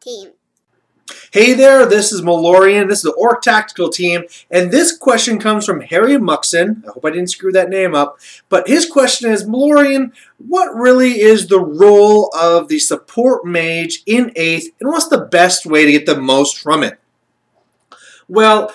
team. Hey there, this is Malorian. This is the Orc Tactical Team, and this question comes from Harry Muxon. I hope I didn't screw that name up. But his question is, Malorian, what really is the role of the support mage in 8th, and what's the best way to get the most from it? Well,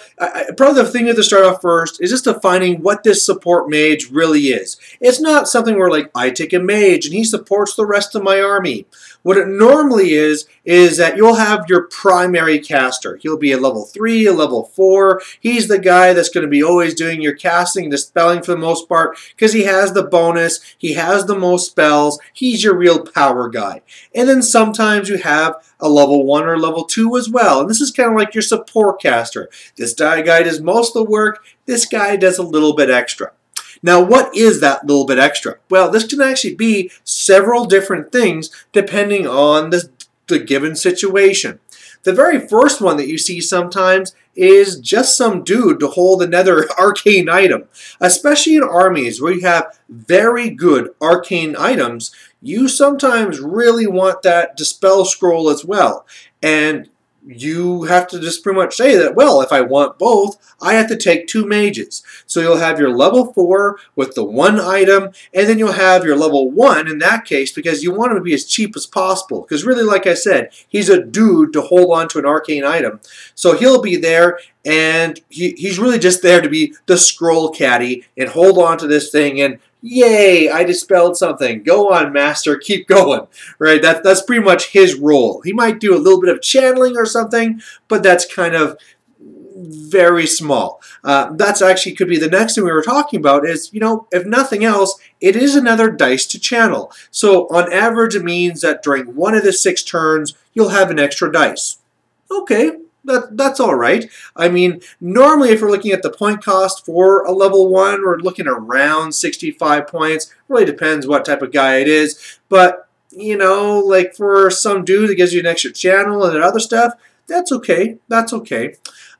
probably the thing to start off first is just defining what this support mage really is. It's not something where, like, I take a mage and he supports the rest of my army. What it normally is that you'll have your primary caster. He'll be a level 3, a level 4. He's the guy that's going to be always doing your casting, dispelling for the most part, because he has the bonus, he has the most spells, he's your real power guy. And then sometimes you have a level 1 or level 2 as well. And this is kind of like your support caster. This guy does most of the work. This guy does a little bit extra. Now, what is that little bit extra? Well, this can actually be several different things depending on the given situation. The very first one that you see sometimes is just some dude to hold another arcane item. Especially in armies where you have very good arcane items, you sometimes really want that dispel scroll as well. And you have to just pretty much say that, well, if I want both, I have to take 2 mages. So you'll have your level 4 with the 1 item, and then you'll have your level 1 in that case, because you want him to be as cheap as possible. Because really, like I said, he's a dude to hold on to an arcane item. So he'll be there, and he's really just there to be the scroll caddy and hold on to this thing and, yay, I dispelled something. Go on, master, keep going. Right? That's pretty much his role. He might do a little bit of channeling or something, but that's kind of very small. That's actually could be the next thing we were talking about is, you know, if nothing else, it is another dice to channel. So on average, it means that during one of the 6 turns, you'll have an extra dice. Okay. That's all right. I mean, normally if we're looking at the point cost for a level 1, we're looking around 65 points. Really depends what type of guy it is. But, you know, like for some dude that gives you an extra channel and other stuff, that's okay. That's okay.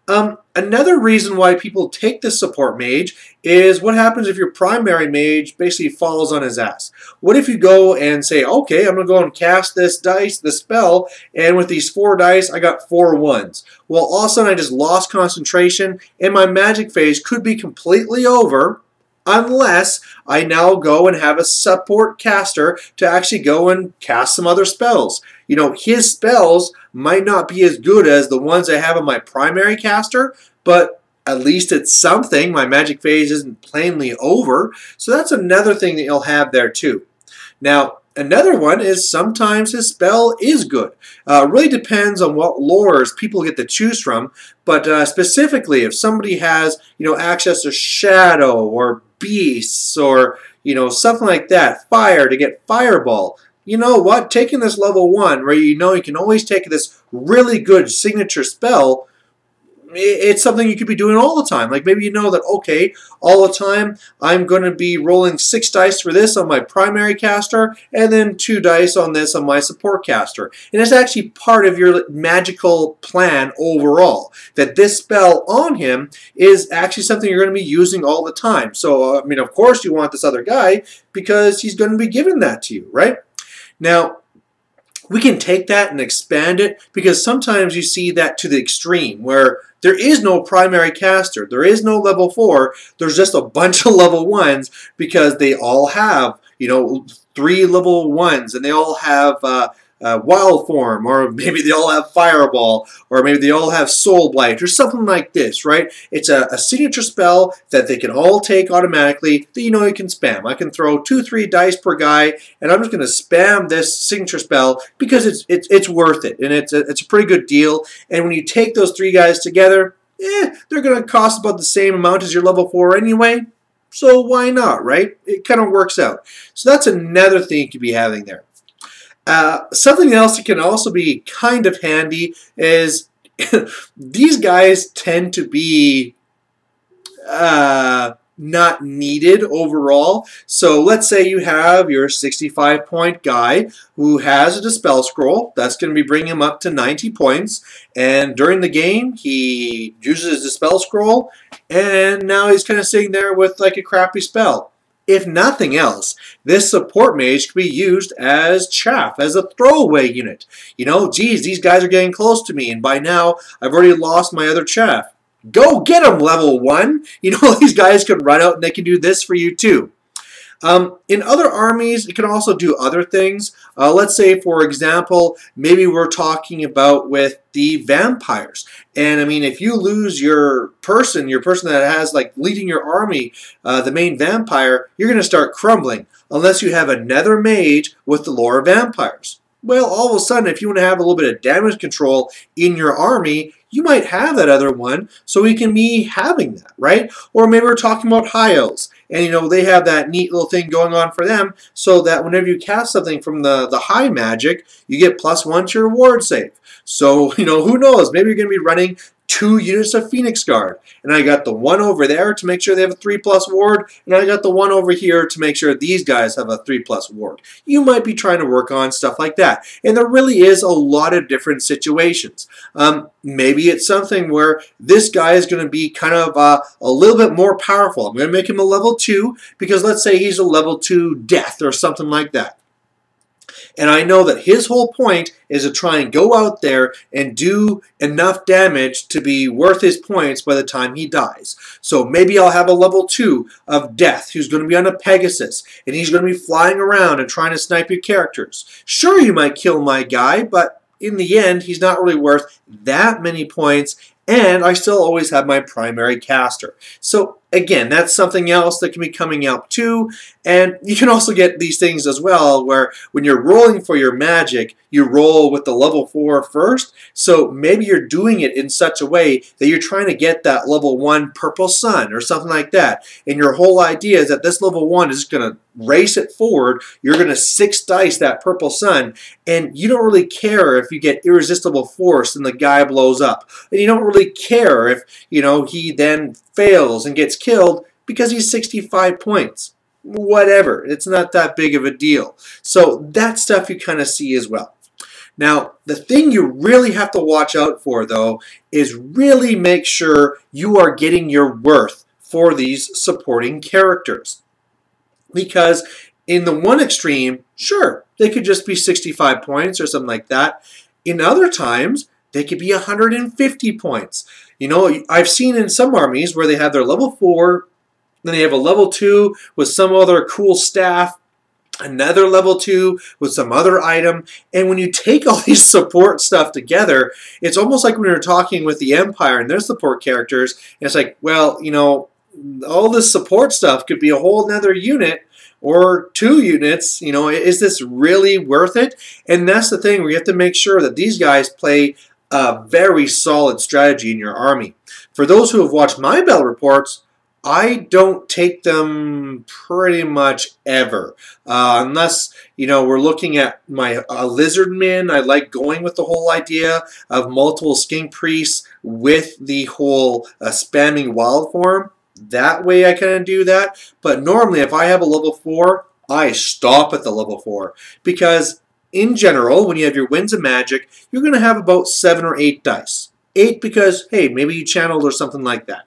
Another reason why people take this support mage is what happens if your primary mage basically falls on his ass. What if you go and say, okay, I'm going to go and cast this dice, the spell, and with these 4 dice, I got 4 1s. Well, all of a sudden I just lost concentration, and my magic phase could be completely over, unless I now go and have a support caster to actually go and cast some other spells. You know, his spells might not be as good as the ones I have on my primary caster, but at least it's something. My magic phase isn't plainly over. So that's another thing that you'll have there too. Now, another one is sometimes his spell is good. Really depends on what lores people get to choose from. But specifically, if somebody has, you know, access to shadow or beasts or, you know, something like that, fire to get fireball. You know what? Taking this level 1 where you know you can always take this really good signature spell, it's something you could be doing all the time. Like maybe you know that, okay, all the time I'm going to be rolling 6 dice for this on my primary caster and then 2 dice on this on my support caster. And it's actually part of your magical plan overall, that this spell on him is actually something you're going to be using all the time. So, I mean, of course you want this other guy because he's going to be giving that to you, right? Now, we can take that and expand it because sometimes you see that to the extreme where there is no primary caster, there is no level 4, there's just a bunch of level 1s because they all have, you know, 3 level 1s and they all have wild form, or maybe they all have fireball, or maybe they all have soul blight or something like this, right? It's a signature spell that they can all take automatically that you know you can spam. I can throw 2-3 dice per guy and I'm just going to spam this signature spell because it's worth it and it's a pretty good deal. And when you take those 3 guys together, they're going to cost about the same amount as your level 4 anyway. So why not, right? It kind of works out. So that's another thing you could be having there. Something else that can also be kind of handy is these guys tend to be not needed overall. So let's say you have your 65-point guy who has a Dispel Scroll. That's going to be bringing him up to 90 points. And during the game, he uses his Dispel Scroll, and now he's kind of sitting there with like a crappy spell. If nothing else, this support mage can be used as chaff, as a throwaway unit. You know, geez, these guys are getting close to me, and by now I've already lost my other chaff. Go get them, level 1. You know, these guys can run out and they can do this for you too. In other armies, it can also do other things. Let's say, for example, maybe we're talking about with the vampires. And I mean, if you lose your person that has like leading your army, the main vampire, you're going to start crumbling unless you have another mage with the lore of vampires. Well, all of a sudden, if you want to have a little bit of damage control in your army, you might have that other one, so we can be having that, right? Or maybe we're talking about high elves, and you know they have that neat little thing going on for them, so that whenever you cast something from the high magic, you get +1 to your ward save. So, you know, who knows? Maybe you're going to be running 2 units of Phoenix Guard. And I got the one over there to make sure they have a 3+ ward, and I got the one over here to make sure these guys have a 3+ ward. You might be trying to work on stuff like that. And there really is a lot of different situations. Maybe it's something where this guy is going to be kind of a little bit more powerful. I'm going to make him a level 2 because let's say he's a level 2 death or something like that. And I know that his whole point is to try and go out there and do enough damage to be worth his points by the time he dies. So maybe I'll have a level 2 of death who's going to be on a Pegasus, and he's going to be flying around and trying to snipe your characters. Sure, you might kill my guy, but in the end, he's not really worth that many points, and I still always have my primary caster. So again, that's something else that can be coming out too. And you can also get these things as well where when you're rolling for your magic, you roll with the level 4 first. So maybe you're doing it in such a way that you're trying to get that level 1 purple sun or something like that. And your whole idea is that this level 1 is going to race it forward. You're going to 6 dice that purple sun, and you don't really care if you get irresistible force and the guy blows up. And you don't really care if, you know, he then fails and gets killed because he's 65 points. Whatever. It's not that big of a deal. So that stuff you kind of see as well. Now, the thing you really have to watch out for, though, is really make sure you are getting your worth for these supporting characters. Because in the one extreme, sure, they could just be 65 points or something like that. In other times, they could be 150 points. You know, I've seen in some armies where they have their level 4, then they have a level 2 with some other cool staff, another level 2 with some other item, and when you take all these support stuff together, it's almost like when you're talking with the Empire and their support characters, and it's like, well, you know, all this support stuff could be a whole nother unit or 2 units. You know, is this really worth it? And that's the thing, where you have to make sure that these guys play a very solid strategy in your army. For those who have watched my battle reports, I don't take them pretty much ever. Unless, you know, we're looking at my Lizardmen. I like going with the whole idea of multiple Skink Priests with the whole spamming wild form. That way I kind of do that. But normally if I have a level 4, I stop at the level 4. Because in general, when you have your Winds of Magic, you're going to have about 7 or 8 dice. 8 because, hey, maybe you channeled or something like that.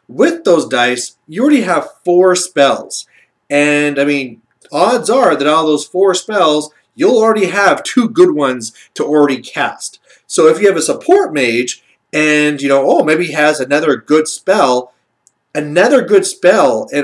With those dice, you already have 4 spells. And, I mean, odds are that out of those 4 spells, you'll already have 2 good ones to already cast. So if you have a support mage, and, you know, oh, maybe he has another good spell and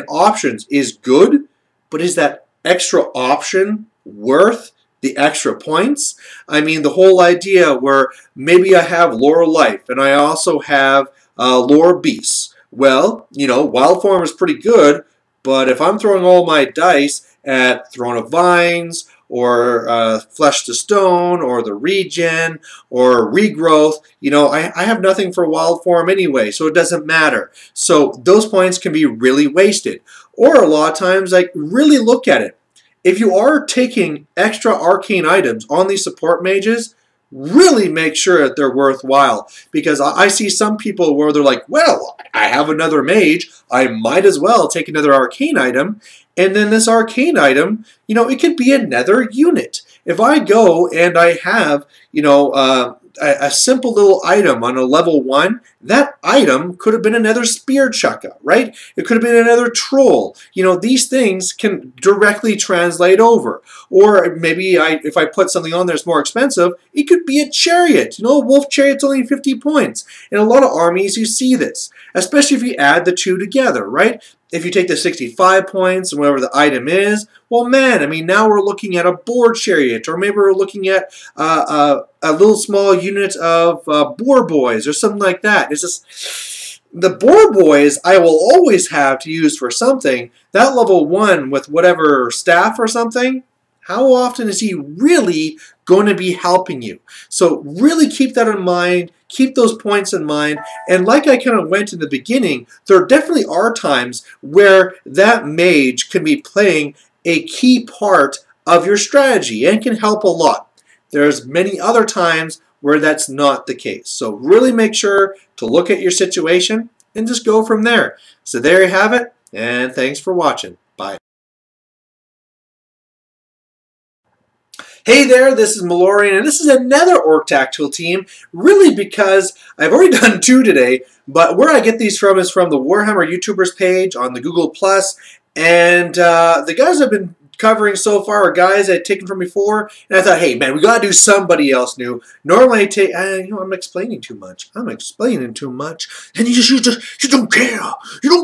options is good, but is that extra option worth the extra points? I mean, the whole idea where maybe I have Lore Life, and I also have Lore Beasts. Well, you know, Wild Form is pretty good, but if I'm throwing all my dice at Throne of Vines, or Flesh to Stone, or the Regen, or Regrowth, you know, I have nothing for Wild Form anyway, so it doesn't matter. So those points can be really wasted. Or a lot of times, like, really look at it. If you are taking extra arcane items on these support mages, really make sure that they're worthwhile. Because I see some people where they're like, well, I have another mage, I might as well take another arcane item. And then this arcane item, you know, it could be another unit. If I go and I have, you know, a simple little item on a level 1, that item could have been another spear chukka, right? It could have been another troll. You know, these things can directly translate over. Or maybe if I put something on there that's more expensive, it could be a chariot. You know, a wolf chariot's only 50 points. In a lot of armies, you see this, especially if you add the two together, right? If you take the 65 points and whatever the item is, well, man, I mean, now we're looking at a boar chariot, or maybe we're looking at a little small unit of boar boys or something like that. It's just the boar boys I will always have to use for something. That level 1 with whatever staff or something, how often is he really going to be helping you? So really keep that in mind. Keep those points in mind. And like I kind of went in the beginning, there definitely are times where that mage can be playing a key part of your strategy and can help a lot. There's many other times where that's not the case. So really make sure to look at your situation and just go from there. So there you have it, and thanks for watching. Bye. Hey there, this is Malorian, and this is another Orc Tactical team, really because I've already done 2 today, but where I get these from is from the Warhammer YouTubers page on the Google+, and the guys I've been covering so far are guys I'd taken from before, and I thought, hey man, we gotta do somebody else new. Normally I take, you know, I'm explaining too much. I'm explaining too much, and you don't care. You don't